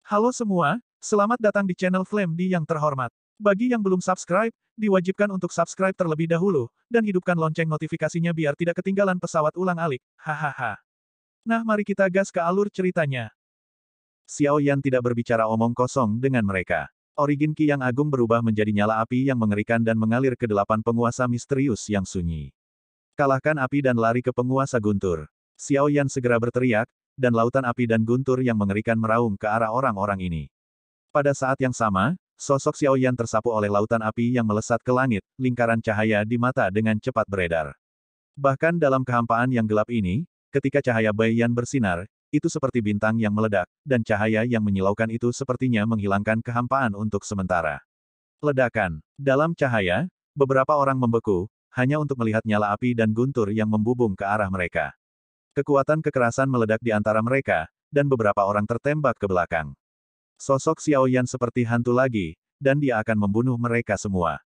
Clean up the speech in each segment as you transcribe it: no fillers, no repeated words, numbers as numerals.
Halo semua, selamat datang di channel Flame D yang terhormat. Bagi yang belum subscribe, diwajibkan untuk subscribe terlebih dahulu, dan hidupkan lonceng notifikasinya biar tidak ketinggalan pesawat ulang-alik. Hahaha. Nah, mari kita gas ke alur ceritanya. Xiao Yan tidak berbicara omong kosong dengan mereka. Origin Qi yang agung berubah menjadi nyala api yang mengerikan dan mengalir ke 8 penguasa misterius yang sunyi. Kalahkan api dan lari ke penguasa guntur. Xiao Yan segera berteriak, dan lautan api dan guntur yang mengerikan meraung ke arah orang-orang ini. Pada saat yang sama, sosok Xiao Yan tersapu oleh lautan api yang melesat ke langit, lingkaran cahaya di mata dengan cepat beredar. Bahkan dalam kehampaan yang gelap ini, ketika cahaya Bai Yan bersinar, itu seperti bintang yang meledak, dan cahaya yang menyilaukan itu sepertinya menghilangkan kehampaan untuk sementara. Ledakan. Dalam cahaya, beberapa orang membeku, hanya untuk melihat nyala api dan guntur yang membubung ke arah mereka. Kekuatan kekerasan meledak di antara mereka, dan beberapa orang tertembak ke belakang. Sosok Xiao Yan seperti hantu lagi, dan dia akan membunuh mereka semua.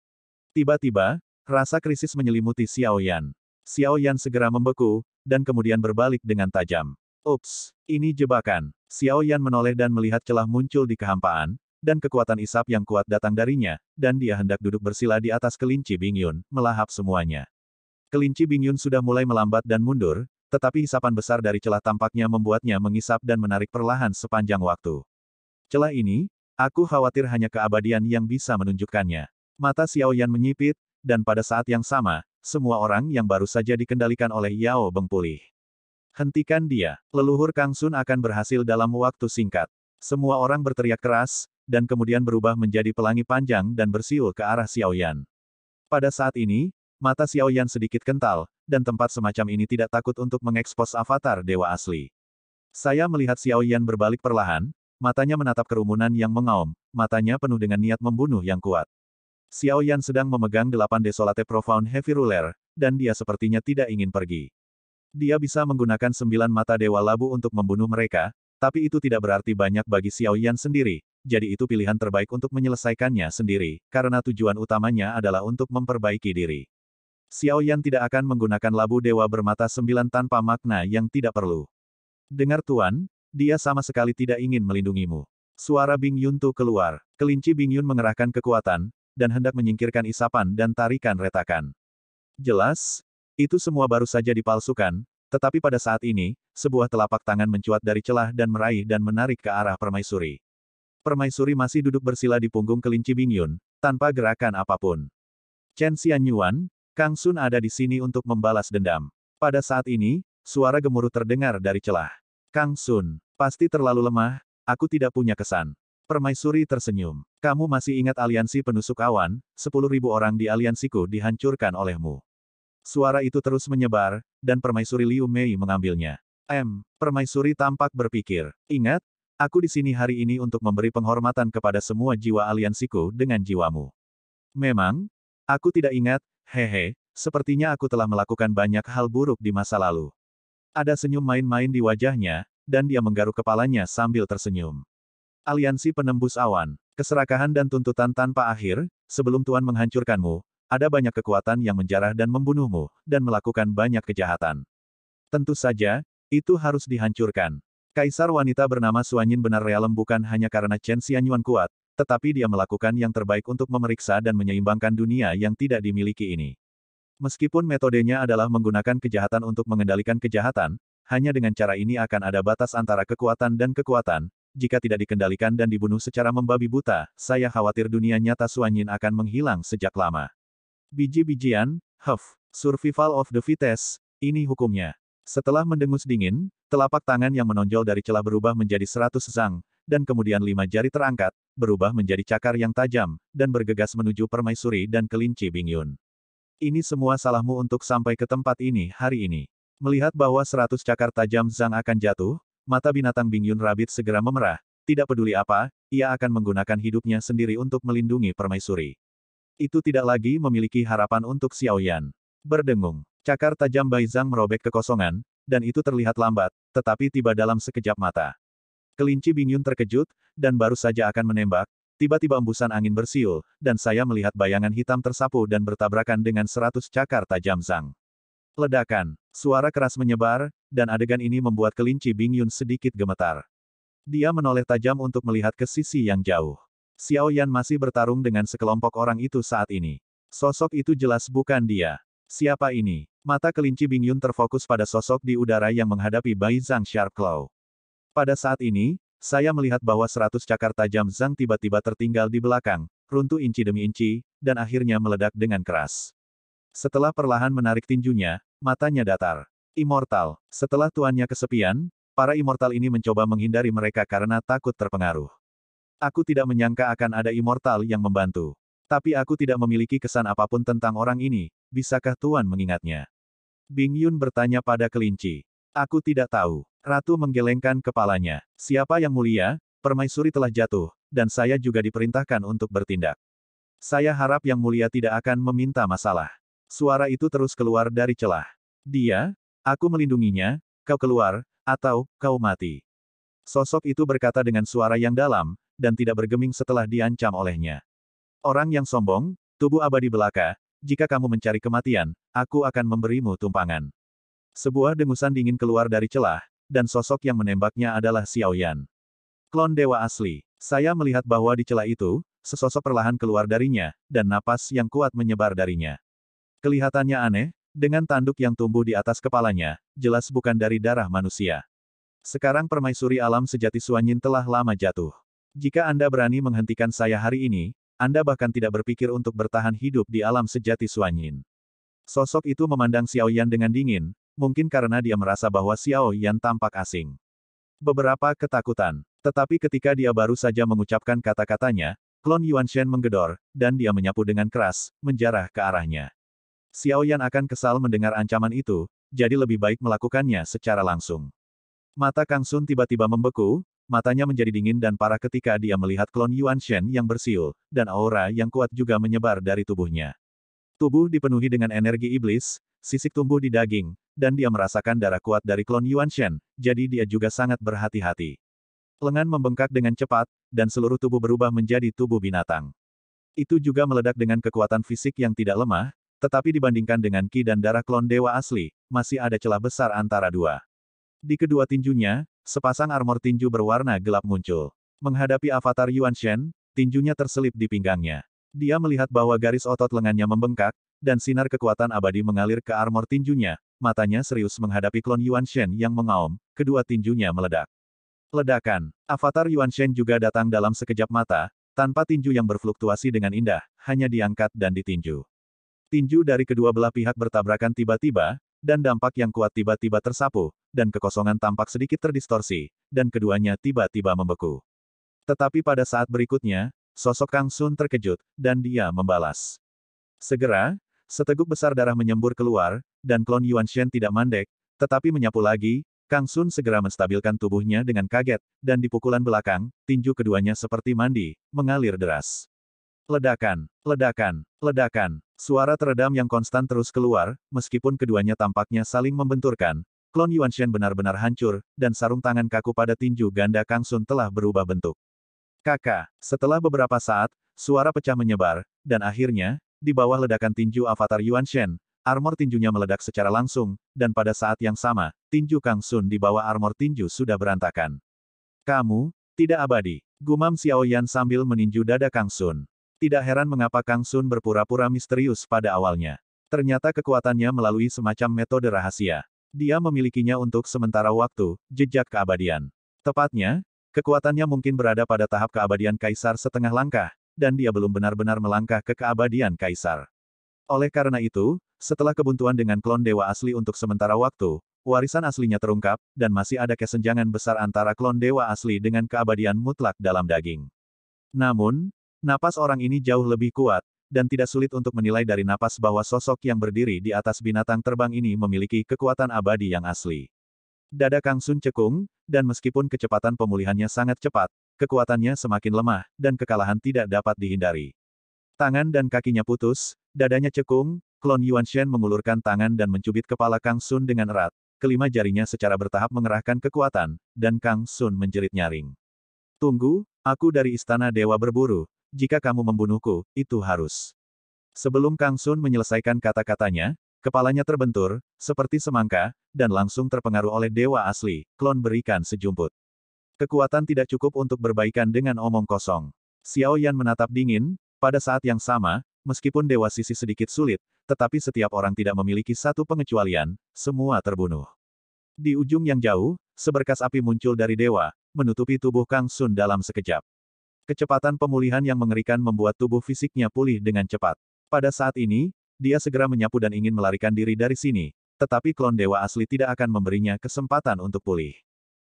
Tiba-tiba, rasa krisis menyelimuti Xiao Yan. Xiao Yan segera membeku, dan kemudian berbalik dengan tajam. Ups, ini jebakan. Xiao Yan menoleh dan melihat celah muncul di kehampaan, dan kekuatan isap yang kuat datang darinya, dan dia hendak duduk bersila di atas kelinci Bingyun, melahap semuanya. Kelinci Bingyun sudah mulai melambat dan mundur, tetapi isapan besar dari celah tampaknya membuatnya mengisap dan menarik perlahan sepanjang waktu. Celah ini, aku khawatir hanya keabadian yang bisa menunjukkannya. Mata Xiao Yan menyipit, dan pada saat yang sama, semua orang yang baru saja dikendalikan oleh Yao Beng pulih. Hentikan dia. Leluhur Kang Sun akan berhasil dalam waktu singkat. Semua orang berteriak keras, dan kemudian berubah menjadi pelangi panjang dan bersiul ke arah Xiao Yan. Pada saat ini, mata Xiao Yan sedikit kental, dan tempat semacam ini tidak takut untuk mengekspos avatar dewa asli. Saya melihat Xiao Yan berbalik perlahan, matanya menatap kerumunan yang mengaum, matanya penuh dengan niat membunuh yang kuat. Xiao Yan sedang memegang 8 Desolate Profound Heavy Ruler, dan dia sepertinya tidak ingin pergi. Dia bisa menggunakan 9 mata Dewa Labu untuk membunuh mereka, tapi itu tidak berarti banyak bagi Xiao Yan sendiri, jadi itu pilihan terbaik untuk menyelesaikannya sendiri, karena tujuan utamanya adalah untuk memperbaiki diri. Xiao Yan tidak akan menggunakan Labu Dewa bermata 9 tanpa makna yang tidak perlu. Dengar Tuan, dia sama sekali tidak ingin melindungimu. Suara Bing Yun Tu keluar. Kelinci Bing Yun mengerahkan kekuatan, dan hendak menyingkirkan isapan dan tarikan retakan. Jelas, itu semua baru saja dipalsukan, tetapi pada saat ini, sebuah telapak tangan mencuat dari celah dan meraih dan menarik ke arah permaisuri. Permaisuri masih duduk bersila di punggung kelinci Bing Yun, tanpa gerakan apapun. Chen Xianyuan, Kang Sun ada di sini untuk membalas dendam. Pada saat ini, suara gemuruh terdengar dari celah. Kang Sun, pasti terlalu lemah, aku tidak punya kesan. Permaisuri tersenyum. Kamu masih ingat aliansi penusuk awan, 10.000 orang di aliansiku dihancurkan olehmu. Suara itu terus menyebar, dan Permaisuri Liu Mei mengambilnya. Permaisuri tampak berpikir. Ingat, aku di sini hari ini untuk memberi penghormatan kepada semua jiwa aliansiku dengan jiwamu. Memang, aku tidak ingat, hehe, sepertinya aku telah melakukan banyak hal buruk di masa lalu. Ada senyum main-main di wajahnya, dan dia menggaruk kepalanya sambil tersenyum. Aliansi penembus awan, keserakahan dan tuntutan tanpa akhir, sebelum Tuan menghancurkanmu, ada banyak kekuatan yang menjarah dan membunuhmu, dan melakukan banyak kejahatan. Tentu saja, itu harus dihancurkan. Kaisar wanita bernama Suanyin benar realem bukan hanya karena Chen Xianyuan kuat, tetapi dia melakukan yang terbaik untuk memeriksa dan menyeimbangkan dunia yang tidak dimiliki ini. Meskipun metodenya adalah menggunakan kejahatan untuk mengendalikan kejahatan, hanya dengan cara ini akan ada batas antara kekuatan dan kekuatan. Jika tidak dikendalikan dan dibunuh secara membabi buta, saya khawatir dunia nyata Suanyin akan menghilang sejak lama. Biji-bijian, survival of the fittest, ini hukumnya. Setelah mendengus dingin, telapak tangan yang menonjol dari celah berubah menjadi 100 zang, dan kemudian 5 jari terangkat, berubah menjadi cakar yang tajam, dan bergegas menuju permaisuri dan kelinci Bing Yun. Ini semua salahmu untuk sampai ke tempat ini hari ini. Melihat bahwa 100 cakar tajam zang akan jatuh, mata binatang Bing Yun Rabbit segera memerah, tidak peduli apa, ia akan menggunakan hidupnya sendiri untuk melindungi permaisuri. Itu tidak lagi memiliki harapan untuk Xiao Yan. Berdengung. Cakar tajam Bai Zhang merobek kekosongan, dan itu terlihat lambat, tetapi tiba dalam sekejap mata. Kelinci Bing Yun terkejut, dan baru saja akan menembak, tiba-tiba embusan angin bersiul, dan saya melihat bayangan hitam tersapu dan bertabrakan dengan 100 cakar tajam Zhang. Ledakan. Suara keras menyebar, dan adegan ini membuat kelinci Bing Yun sedikit gemetar. Dia menoleh tajam untuk melihat ke sisi yang jauh. Xiao Yan masih bertarung dengan sekelompok orang itu saat ini. Sosok itu jelas bukan dia. Siapa ini? Mata kelinci Bing Yun terfokus pada sosok di udara yang menghadapi Bai Zhang Sharp Claw. Pada saat ini, saya melihat bahwa 100 cakar tajam Zhang tiba-tiba tertinggal di belakang, runtuh inci demi inci, dan akhirnya meledak dengan keras. Setelah perlahan menarik tinjunya, matanya datar. Immortal. Setelah tuannya kesepian, para immortal ini mencoba menghindari mereka karena takut terpengaruh. Aku tidak menyangka akan ada immortal yang membantu. Tapi aku tidak memiliki kesan apapun tentang orang ini, bisakah Tuan mengingatnya? Bing Yun bertanya pada kelinci. Aku tidak tahu. Ratu menggelengkan kepalanya. Siapa yang mulia, permaisuri telah jatuh, dan saya juga diperintahkan untuk bertindak. Saya harap yang mulia tidak akan meminta masalah. Suara itu terus keluar dari celah. Dia, aku melindunginya, kau keluar, atau kau mati. Sosok itu berkata dengan suara yang dalam, dan tidak bergeming setelah diancam olehnya. Orang yang sombong, tubuh abadi belaka, jika kamu mencari kematian, aku akan memberimu tumpangan. Sebuah dengusan dingin keluar dari celah, dan sosok yang menembaknya adalah Xiao Yan. Klon dewa asli. Saya melihat bahwa di celah itu, sesosok perlahan keluar darinya, dan napas yang kuat menyebar darinya. Kelihatannya aneh, dengan tanduk yang tumbuh di atas kepalanya, jelas bukan dari darah manusia. Sekarang permaisuri alam sejati Suanyin telah lama jatuh. Jika Anda berani menghentikan saya hari ini, Anda bahkan tidak berpikir untuk bertahan hidup di alam sejati Suanyin. Sosok itu memandang Xiao Yan dengan dingin, mungkin karena dia merasa bahwa Xiao Yan tampak asing. Beberapa ketakutan. Tetapi ketika dia baru saja mengucapkan kata-katanya, klon Yuan Shen menggedor, dan dia menyapu dengan keras, menjarah ke arahnya. Xiao Yan akan kesal mendengar ancaman itu, jadi lebih baik melakukannya secara langsung. Mata Kang Sun tiba-tiba membeku, matanya menjadi dingin dan parah ketika dia melihat klon Yuan Shen yang bersiul, dan aura yang kuat juga menyebar dari tubuhnya. Tubuh dipenuhi dengan energi iblis, sisik tumbuh di daging, dan dia merasakan darah kuat dari klon Yuan Shen, jadi dia juga sangat berhati-hati. Lengan membengkak dengan cepat, dan seluruh tubuh berubah menjadi tubuh binatang. Itu juga meledak dengan kekuatan fisik yang tidak lemah, tetapi dibandingkan dengan ki dan darah klon dewa asli, masih ada celah besar antara dua. Di kedua tinjunya, sepasang armor tinju berwarna gelap muncul. Menghadapi avatar Yuan Shen, tinjunya terselip di pinggangnya. Dia melihat bahwa garis otot lengannya membengkak, dan sinar kekuatan abadi mengalir ke armor tinjunya, matanya serius menghadapi klon Yuan Shen yang mengaum, kedua tinjunya meledak. Ledakan. Avatar Yuan Shen juga datang dalam sekejap mata, tanpa tinju yang berfluktuasi dengan indah, hanya diangkat dan ditinju. Tinju dari kedua belah pihak bertabrakan tiba-tiba, dan dampak yang kuat tiba-tiba tersapu, dan kekosongan tampak sedikit terdistorsi, dan keduanya tiba-tiba membeku. Tetapi pada saat berikutnya, sosok Kang Sun terkejut, dan dia membalas. Segera, seteguk besar darah menyembur keluar, dan klon Yuan Shen tidak mandek, tetapi menyapu lagi, Kang Sun segera menstabilkan tubuhnya dengan kaget, dan di pukulan belakang, tinju keduanya seperti mandi, mengalir deras. Ledakan, ledakan, ledakan. Suara teredam yang konstan terus keluar, meskipun keduanya tampaknya saling membenturkan. Klon Yuan Shen benar-benar hancur, dan sarung tangan kaku pada tinju ganda Kang Sun telah berubah bentuk. Kakak, setelah beberapa saat, suara pecah menyebar, dan akhirnya, di bawah ledakan tinju avatar Yuan Shen, armor tinjunya meledak secara langsung, dan pada saat yang sama, tinju Kang Sun di bawah armor tinju sudah berantakan. Kamu, tidak abadi, gumam Xiao Yan sambil meninju dada Kang Sun. Tidak heran mengapa Kang Sun berpura-pura misterius pada awalnya. Ternyata kekuatannya melalui semacam metode rahasia. Dia memilikinya untuk sementara waktu, jejak keabadian. Tepatnya, kekuatannya mungkin berada pada tahap keabadian Kaisar setengah langkah, dan dia belum benar-benar melangkah ke keabadian Kaisar. Oleh karena itu, setelah kebuntuan dengan klon dewa asli untuk sementara waktu, warisan aslinya terungkap, dan masih ada kesenjangan besar antara klon dewa asli dengan keabadian mutlak dalam daging. Namun, napas orang ini jauh lebih kuat, dan tidak sulit untuk menilai dari napas bahwa sosok yang berdiri di atas binatang terbang ini memiliki kekuatan abadi yang asli. Dada Kang Sun cekung, dan meskipun kecepatan pemulihannya sangat cepat, kekuatannya semakin lemah, dan kekalahan tidak dapat dihindari. Tangan dan kakinya putus, dadanya cekung, klon Yuan Shen mengulurkan tangan dan mencubit kepala Kang Sun dengan erat, kelima jarinya secara bertahap mengerahkan kekuatan, dan Kang Sun menjerit nyaring. Tunggu, aku dari Istana Dewa Berburu. Jika kamu membunuhku, itu harus. Sebelum Kang Sun menyelesaikan kata-katanya, kepalanya terbentur, seperti semangka, dan langsung terpengaruh oleh dewa asli, klon berikan sejumput. Kekuatan tidak cukup untuk berbaikan dengan omong kosong. Xiao Yan menatap dingin, pada saat yang sama, meskipun Dewa Sisi sedikit sulit, tetapi setiap orang tidak memiliki satu pengecualian, semua terbunuh. Di ujung yang jauh, seberkas api muncul dari dewa, menutupi tubuh Kang Sun dalam sekejap. Kecepatan pemulihan yang mengerikan membuat tubuh fisiknya pulih dengan cepat. Pada saat ini, dia segera menyapu dan ingin melarikan diri dari sini, tetapi klon dewa asli tidak akan memberinya kesempatan untuk pulih.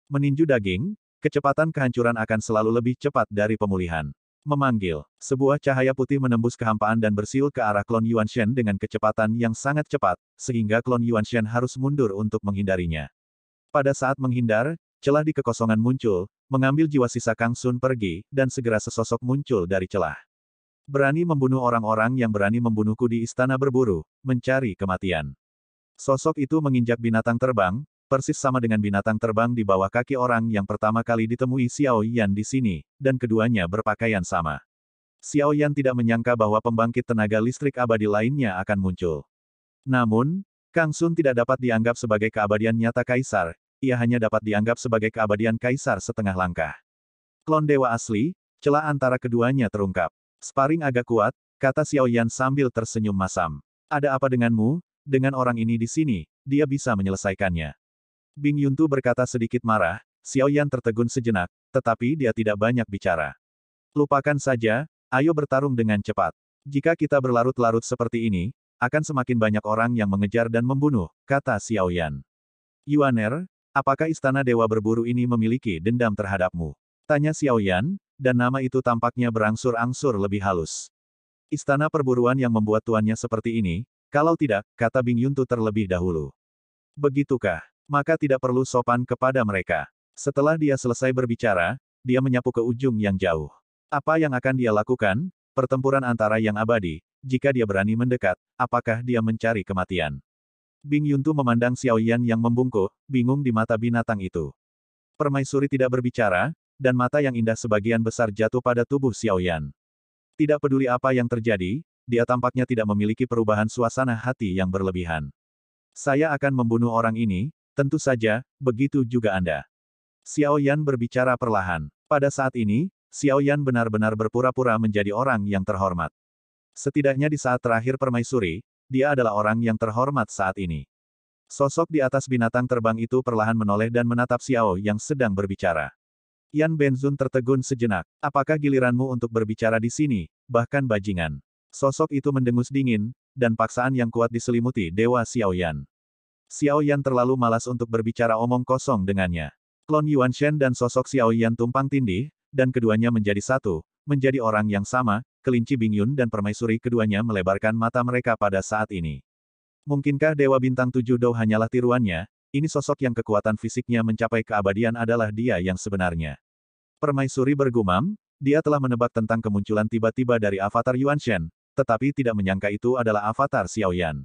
Meninju daging, kecepatan kehancuran akan selalu lebih cepat dari pemulihan. Memanggil, sebuah cahaya putih menembus kehampaan dan bersiul ke arah klon Yuanshen dengan kecepatan yang sangat cepat, sehingga klon Yuanshen harus mundur untuk menghindarinya. Pada saat menghindar, celah di kekosongan muncul, mengambil jiwa sisa Kang Sun pergi, dan segera sesosok muncul dari celah. Berani membunuh orang-orang yang berani membunuhku di istana berburu, mencari kematian. Sosok itu menginjak binatang terbang, persis sama dengan binatang terbang di bawah kaki orang yang pertama kali ditemui Xiao Yan di sini, dan keduanya berpakaian sama. Xiao Yan tidak menyangka bahwa pembangkit tenaga listrik abadi lainnya akan muncul. Namun, Kang Sun tidak dapat dianggap sebagai keabadian nyata kaisar, ia hanya dapat dianggap sebagai keabadian kaisar setengah langkah. Klon dewa asli, celah antara keduanya terungkap. Sparring agak kuat, kata Xiao Yan sambil tersenyum masam. Ada apa denganmu? Dengan orang ini di sini, dia bisa menyelesaikannya. Bing Yuntu berkata sedikit marah, Xiao Yan tertegun sejenak, tetapi dia tidak banyak bicara. Lupakan saja, ayo bertarung dengan cepat. Jika kita berlarut-larut seperti ini, akan semakin banyak orang yang mengejar dan membunuh, kata Xiao Yan. Yuaner, apakah istana dewa berburu ini memiliki dendam terhadapmu? Tanya Xiao Yan, dan nama itu tampaknya berangsur-angsur lebih halus. Istana perburuan yang membuat tuannya seperti ini, kalau tidak, kata Bing Yuntu terlebih dahulu. Begitukah? Maka tidak perlu sopan kepada mereka. Setelah dia selesai berbicara, dia menyapu ke ujung yang jauh. Apa yang akan dia lakukan? Pertempuran antara yang abadi. Jika dia berani mendekat, apakah dia mencari kematian? Bing Yuntu memandang Xiao Yan yang membungkuk, bingung di mata binatang itu. Permaisuri tidak berbicara, dan mata yang indah sebagian besar jatuh pada tubuh Xiao Yan. Tidak peduli apa yang terjadi, dia tampaknya tidak memiliki perubahan suasana hati yang berlebihan. Saya akan membunuh orang ini, tentu saja, begitu juga Anda. Xiao Yan berbicara perlahan. Pada saat ini, Xiao Yan benar-benar berpura-pura menjadi orang yang terhormat. Setidaknya di saat terakhir permaisuri, dia adalah orang yang terhormat saat ini. Sosok di atas binatang terbang itu perlahan menoleh dan menatap Xiao yang sedang berbicara. Yan Benzun tertegun sejenak. Apakah giliranmu untuk berbicara di sini, bahkan bajingan? Sosok itu mendengus dingin, dan paksaan yang kuat diselimuti Dewa Xiao Yan. Xiao Yan terlalu malas untuk berbicara omong kosong dengannya. Klon Yuanshen dan sosok Xiao Yan tumpang tindih, dan keduanya menjadi satu, menjadi orang yang sama, kelinci Bing Yun dan permaisuri keduanya melebarkan mata mereka pada saat ini. Mungkinkah Dewa Bintang 7 Dou hanyalah tiruannya? Ini sosok yang kekuatan fisiknya mencapai keabadian adalah dia yang sebenarnya. Permaisuri bergumam, dia telah menebak tentang kemunculan tiba-tiba dari avatar Yuanshen, tetapi tidak menyangka itu adalah avatar Xiao Yan.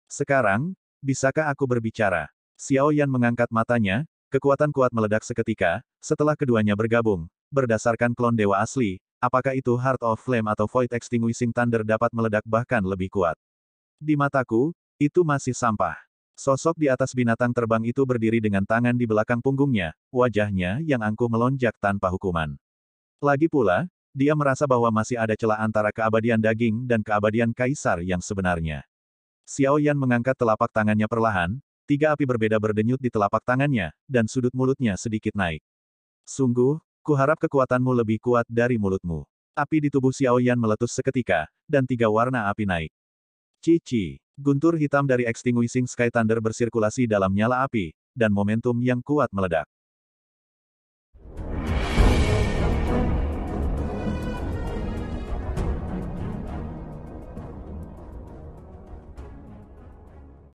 Sekarang, bisakah aku berbicara? Xiao Yan mengangkat matanya, kekuatan kuat meledak seketika, setelah keduanya bergabung. Berdasarkan klon dewa asli, apakah itu Heart of Flame atau Void Extinguishing Thunder dapat meledak bahkan lebih kuat? Di mataku, itu masih sampah. Sosok di atas binatang terbang itu berdiri dengan tangan di belakang punggungnya, wajahnya yang angkuh melonjak tanpa hukuman. Lagi pula, dia merasa bahwa masih ada celah antara keabadian daging dan keabadian kaisar yang sebenarnya. Xiao Yan mengangkat telapak tangannya perlahan, 3 api berbeda berdenyut di telapak tangannya, dan sudut mulutnya sedikit naik. Sungguh, kuharap kekuatanmu lebih kuat dari mulutmu. Api di tubuh Xiao Yan meletus seketika, dan 3 warna api naik. Cici, guntur hitam dari Extinguishing Sky Thunder bersirkulasi dalam nyala api, dan momentum yang kuat meledak.